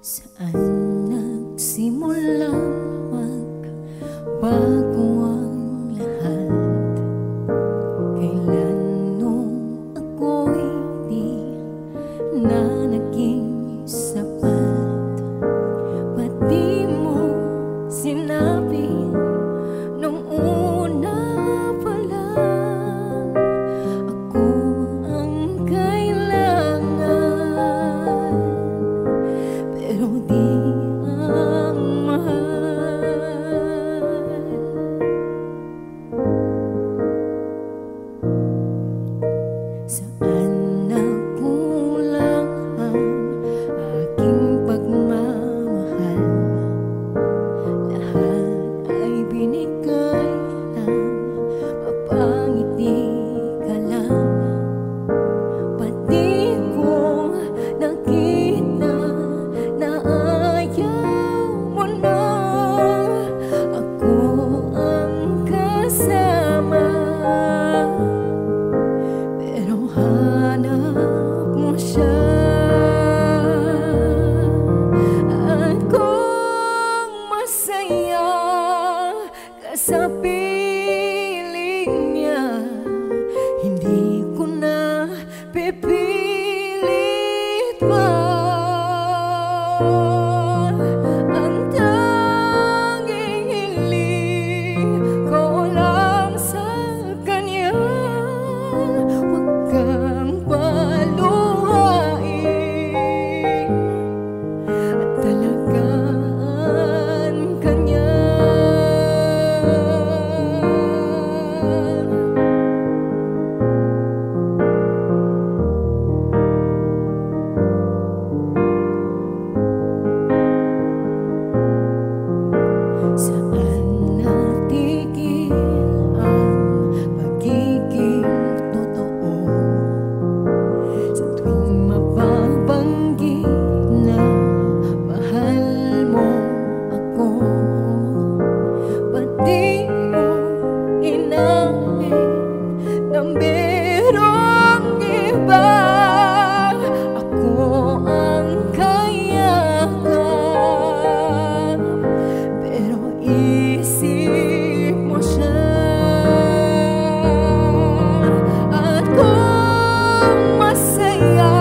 Saan nagsimulang magbago ang lahat? Kailan nung ako'y di na naging sapat? Ba't di mo sinabi nung una pa lang ako ang kailangan, pero di ang mahal? Saan nagkulang ang aking pagmamahal? Lahat ay binigay ng mapangiti ka lang. Ba't di ko nakita na ayaw mo na ako ang kasama? Pero hanap mo siya, at kung masaya ka sa piling niya, hindi ko na pipilit pa. Ang tanging hiling ko lang sa kanya, huwag kang paluhain at talagaan ka niya. Saan natigil ang pagiging totoo? Sa tuwing mababanggit na mahal mo ako, ba't di mo inamin na merong iba? Ako ang kayakap, pero isip mo siya. At kung masaya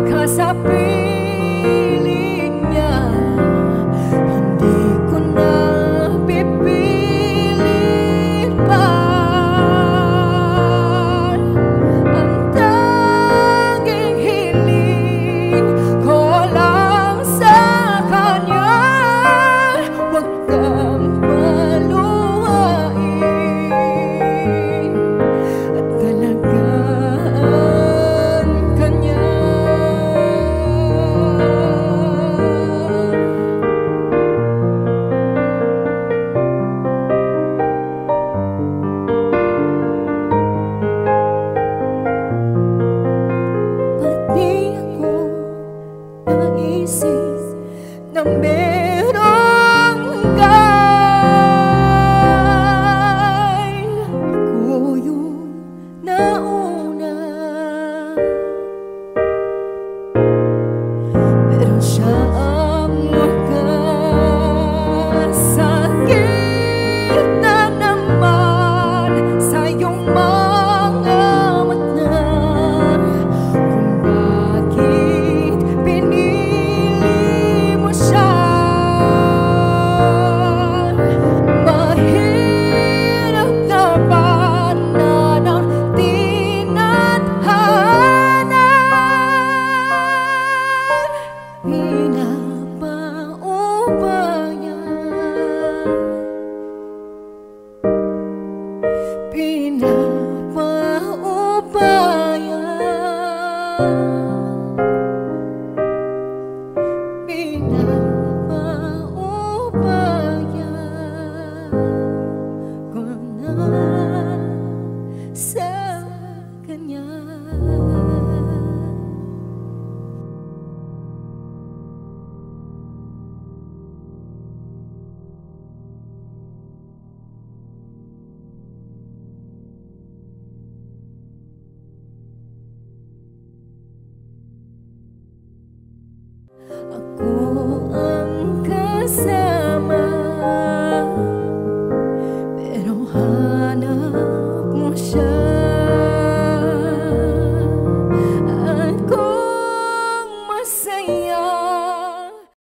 ka sa piling niya, hindi ko na pipilit pa. Ang tanging hiling ko lang sa kanya, huwag kang paluhain at talagaan ka niya. Ba't di ako naisip na merong guy? Ako yung nauna, pero siya ang makasakit na naman sa iyong mga mata. Kung bakit pinili mo siya, mahirap na ba na ng tinadhana? Pinapaubaya ko na sa kanya. Aku sa